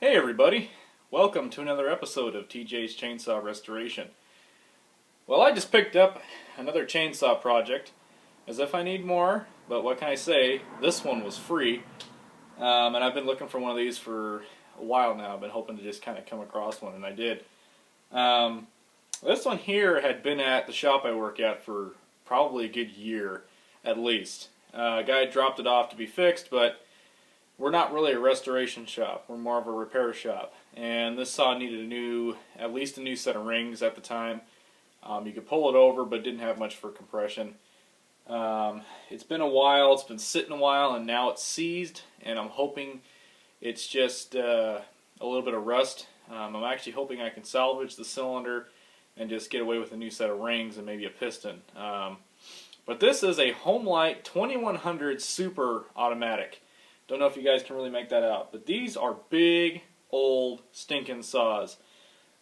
Hey everybody, welcome to another episode of TJ's Chainsaw Restoration. Well, I just picked up another chainsaw project, as if I need more, but what can I say, this one was free, and I've been looking for one of these for a while now. I've been hoping to just kind of come across one, and I did. This one here had been at the shop I work at for probably a good year, at least. A guy dropped it off to be fixed, but we're not really a restoration shop. We're more of a repair shop. And this saw needed at least a new set of rings at the time. You could pull it over, but it didn't have much for compression. It's been a while. It's been sitting a while, and now it's seized. And I'm hoping it's just a little bit of rust. I'm actually hoping I can salvage the cylinder and just get away with a new set of rings and maybe a piston. But this is a Homelite 2100 Super Automatic. Don't know if you guys can really make that out, but these are big, old, stinking saws.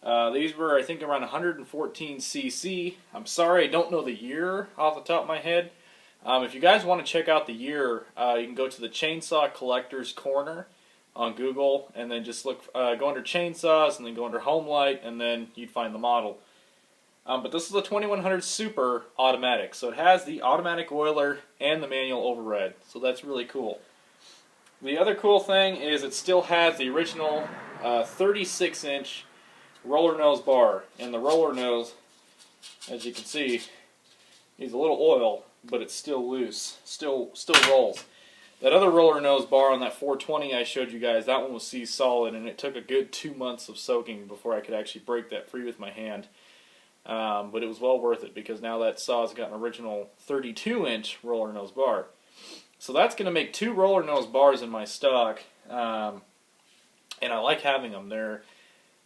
These were, I think, around 114 cc. I'm sorry, I don't know the year off the top of my head. If you guys want to check out the year, you can go to the Chainsaw Collector's Corner on Google, and then just look, go under Chainsaws, and then go under Homelite, and then you'd find the model. But this is a 2100 Super Automatic, so it has the automatic oiler and the manual override, so that's really cool. The other cool thing is it still has the original 36-inch roller nose bar. And the roller nose, as you can see, needs a little oil, but it's still loose, still rolls. That other roller nose bar on that 420 I showed you guys, that one was seized solid, and it took a good 2 months of soaking before I could actually break that free with my hand. But it was well worth it, because now that saw's got an original 32-inch roller nose bar. So that's going to make 2 roller nose bars in my stock, and I like having them. They're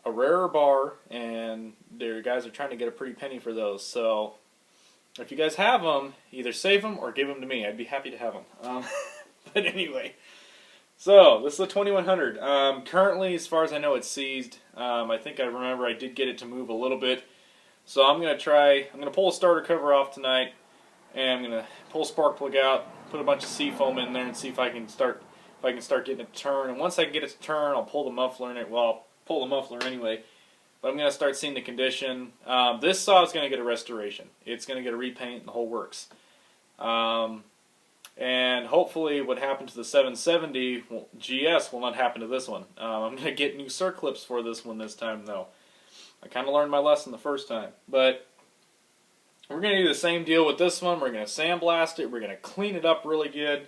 a rarer bar, and their guys are trying to get a pretty penny for those. So if you guys have them, either save them or give them to me. I'd be happy to have them. But anyway, so this is a 2100. Currently, as far as I know, it's seized. I think I remember I did get it to move a little bit. So I'm going to pull a starter cover off tonight, and I'm going to pull a spark plug out, put a bunch of seafoam in there, and see if I can start getting it to turn. And once I get it to turn, I'll pull the muffler in it. Well, I'll pull the muffler anyway. But I'm going to start seeing the condition. This saw is going to get a restoration. It's going to get a repaint and the whole works. And hopefully what happened to the 770 GS will not happen to this one. I'm going to get new circlips for this one this time, though. I kind of learned my lesson the first time. But we're going to do the same deal with this one. We're going to sandblast it. We're going to clean it up really good.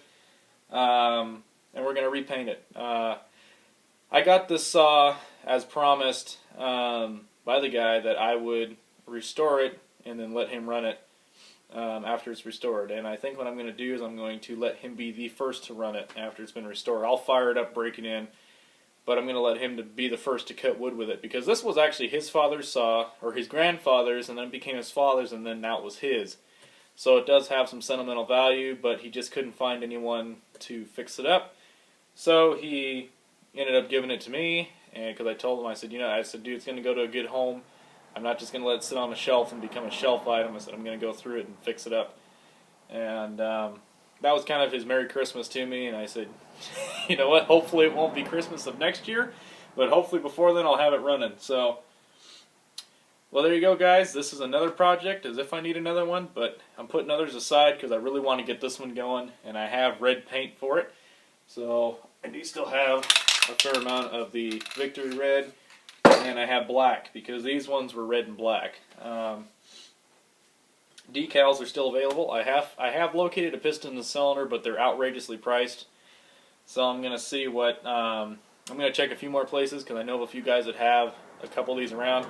And we're going to repaint it. I got this saw, as promised, by the guy that I would restore it and then let him run it after it's restored. And I think what I'm going to do is I'm going to let him be the first to run it after it's been restored. I'll fire it up, break it in, but I'm going to let him be the first to cut wood with it, because this was actually his father's saw, or his grandfather's, and then it became his father's, and then now it was his. So it does have some sentimental value, but he just couldn't find anyone to fix it up. So he ended up giving it to me, and because I told him, I said, dude, it's going to go to a good home. I'm not just going to let it sit on a shelf and become a shelf item. I said, I'm going to go through it and fix it up. And that was kind of his Merry Christmas to me, and I said, you know what, hopefully it won't be Christmas of next year, but hopefully before then I'll have it running. So, well, there you go, guys. This is another project, as if I need another one, but I'm putting others aside because I really want to get this one going, and I have red paint for it. So I do still have a fair amount of the Victory Red, and I have black, because these ones were red and black. Decals are still available. I have located a piston and cylinder, but they're outrageously priced. So I'm going to see what, I'm going to check a few more places, because I know of a few guys that have a couple of these around.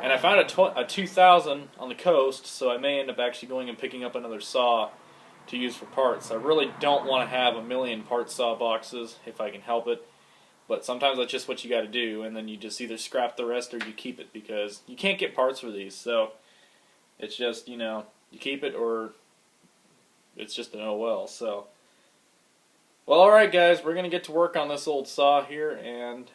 And I found a 2000 on the coast, so I may end up actually going and picking up another saw to use for parts. I really don't want to have a million part saw boxes if I can help it. But sometimes that's just what you got to do, and then you just either scrap the rest or you keep it, because you can't get parts for these. So it's just, you keep it or it's just an oh well. So, well, alright guys, we're going to get to work on this old saw here, and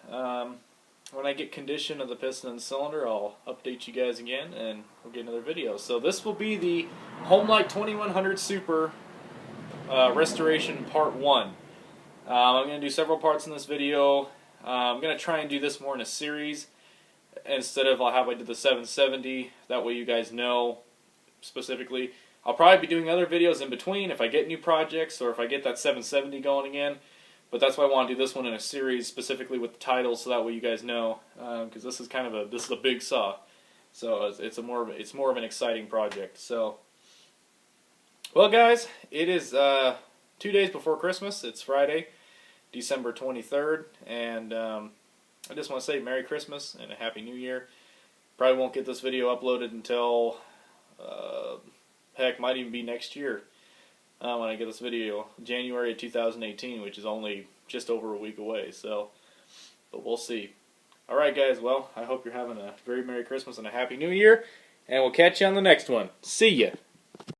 when I get condition of the piston and cylinder, I'll update you guys again, and we'll get another video. So this will be the Homelite 2100 Super Restoration Part 1. I'm going to do several parts in this video. I'm going to try and do this more in a series instead of how I did the 770. That way you guys know specifically. I'll probably be doing other videos in between if I get new projects or if I get that 770 going again. But that's why I want to do this one in a series specifically with the titles, so that way you guys know, because this is kind of a big saw, so it's more of an exciting project. So, well, guys, it is 2 days before Christmas. It's Friday, December 23rd, and I just want to say Merry Christmas and a Happy New Year. Probably won't get this video uploaded until heck, might even be next year. When I get this video, January of 2018, which is only just over a week away, so, but we'll see. Alright guys, well, I hope you're having a very Merry Christmas and a Happy New Year, and we'll catch you on the next one. See ya!